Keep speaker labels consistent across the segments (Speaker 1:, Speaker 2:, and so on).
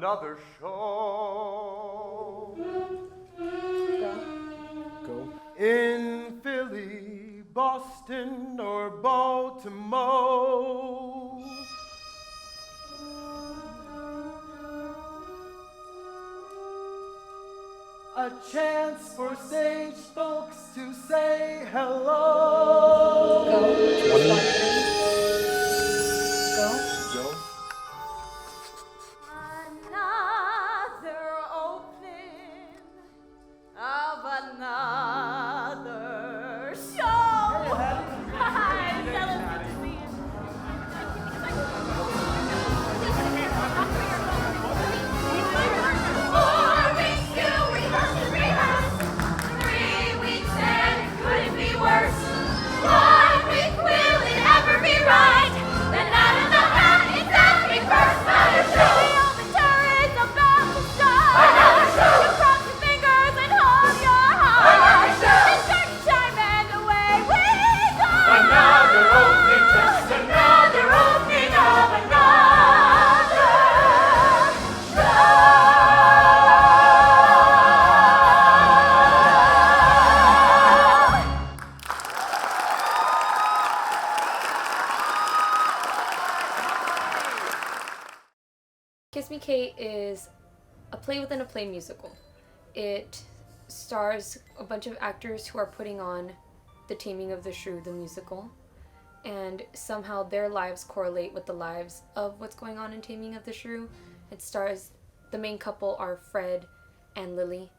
Speaker 1: another show.
Speaker 2: Go.
Speaker 1: In Philly, Boston, or Baltimore. A chance for stage folks to say hello.
Speaker 3: Go.
Speaker 2: 20.
Speaker 3: Go.
Speaker 2: Go.
Speaker 4: Another opening of another show. Hi, fellas, good to see you.
Speaker 3: Kiss Me Kate is a play within a play musical. It stars a bunch of actors who are putting on The Taming of the Shrew, the musical, and somehow their lives correlate with the lives of what's going on in Taming of the Shrew. It stars, the main couple are Fred and Lily,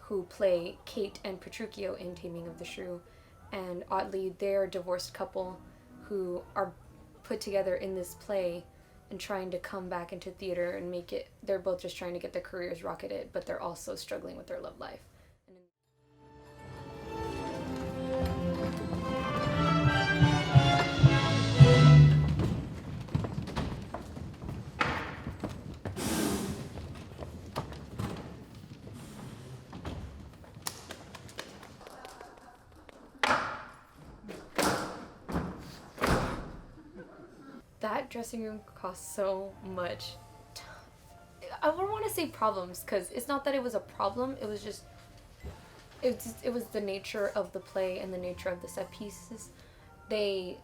Speaker 3: who play Kate and Petruchio in Taming of the Shrew, and oddly, they're a divorced couple who are put together in this play and trying to come back into theater and make it. They're both just trying to get their careers rocketed, but they're also struggling with their love life. That dressing room cost so much. I wouldn't want to say problems, because it's not that it was a problem. It was just, it was the nature of the play and the nature of the set pieces. It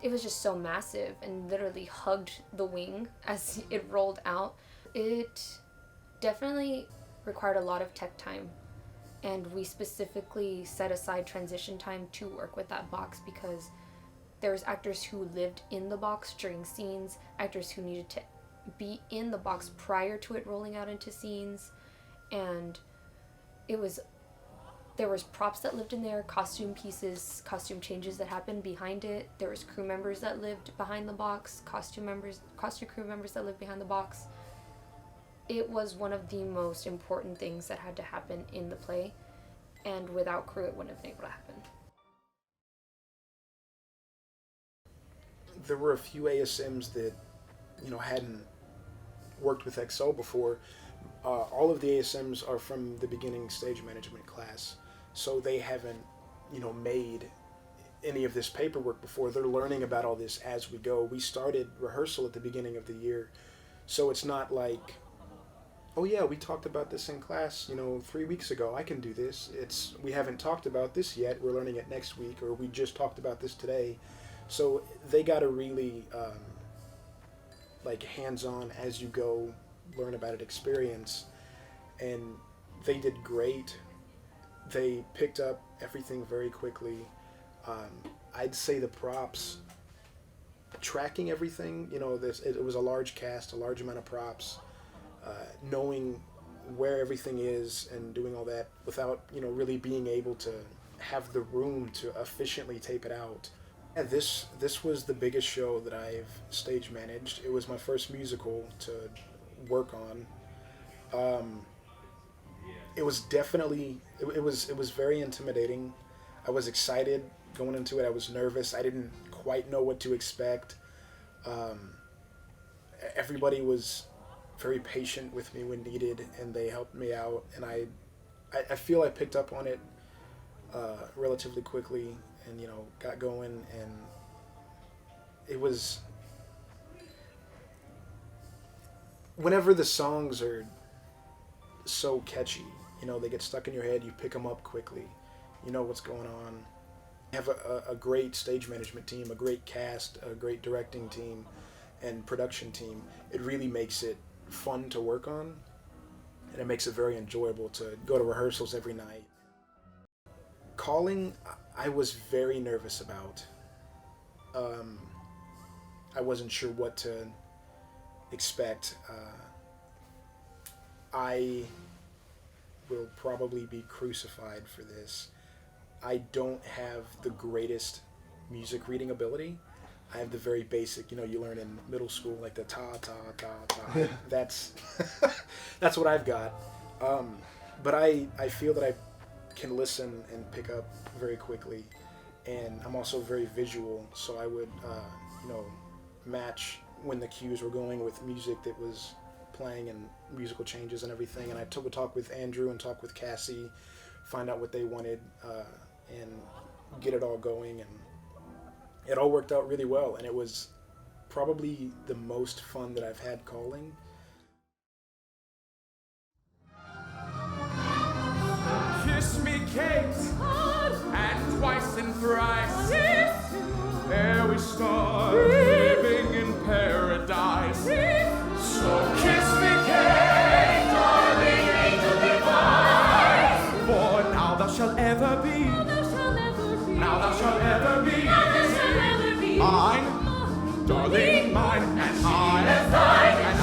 Speaker 3: was just so massive and literally hugged the wing as it rolled out. It definitely required a lot of tech time, and we specifically set aside transition time to work with that box because there's actors who lived in the box during scenes, actors who needed to be in the box prior to it rolling out into scenes, and there was props that lived in there, costume pieces, costume changes that happened behind it. There was crew members that lived behind the box, costume crew members that lived behind the box. It was one of the most important things that had to happen in the play, and without crew it wouldn't have been able to happen.
Speaker 2: There were a few ASMs that, hadn't worked with XO before. All of the ASMs are from the beginning stage management class, so they haven't, made any of this paperwork before. They're learning about all this as we go. We started rehearsal at the beginning of the year, so it's not like, oh yeah, we talked about this in class, 3 weeks ago. I can do this. We haven't talked about this yet. We're learning it next week, or we just talked about this today. So they got to really, hands-on, as you go, learn about it experience. And they did great. They picked up everything very quickly. I'd say the props, tracking everything, it was a large cast, a large amount of props, knowing where everything is and doing all that without, really being able to have the room to efficiently tape it out. Yeah, this was the biggest show that I've stage managed. It was my first musical to work on. It was definitely it was very intimidating. I was excited going into it. I was nervous. I didn't quite know what to expect. Everybody was very patient with me when needed, and they helped me out. And I feel I picked up on it relatively quickly, and got going, and whenever the songs are so catchy, you know, they get stuck in your head, you pick them up quickly, you know what's going on. Have a great stage management team, a great cast, a great directing team, and production team. It really makes it fun to work on, and it makes it very enjoyable to go to rehearsals every night. Calling, I was very nervous about. I wasn't sure what to expect. I will probably be crucified for this. I don't have the greatest music reading ability. I have the very basic, you know, you learn in middle school, like the ta ta ta ta. That's that's what I've got. But I feel that I can listen and pick up very quickly, and I'm also very visual, so I would you know, match when the cues were going with music that was playing and musical changes and everything. And I would talk with Andrew and talk with Cassie, find out what they wanted, and get it all going, and it all worked out really well, and it was probably the most fun that I've had calling.
Speaker 5: Kiss me, Kate, and twice and thrice, ere we start living in paradise. So kiss me, Kate, darling angel divine, for now thou shalt ever be, now thou shalt ever be, mine, darling mine, and I, and